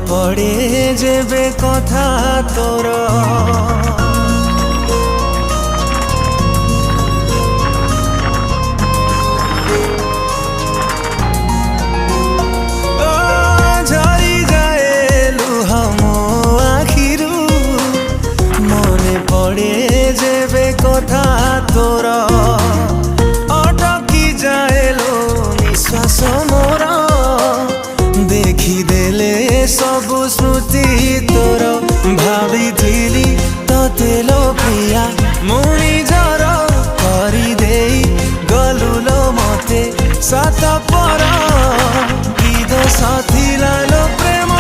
পড়ে যেবে কথা তোর ঝরি যায় লুহ মো আখিরু মনে পড়ে যেবে কথা তোর অটকি যায় লো নিশ্বাস মোর ଦେଖିଦେଲେ ସବୁ ସ୍ମୃତି ତୋର ଭାବିଥିଲି ତତେ ଲୋ ପ୍ରିୟା ମୁଁ ନିଜର କରିଦେଇ ଗଲୁ ଲୋ ମତେ ସାତ ପର କି ଦୋଷ ଥିଲା ଲୋ ପ୍ରେମ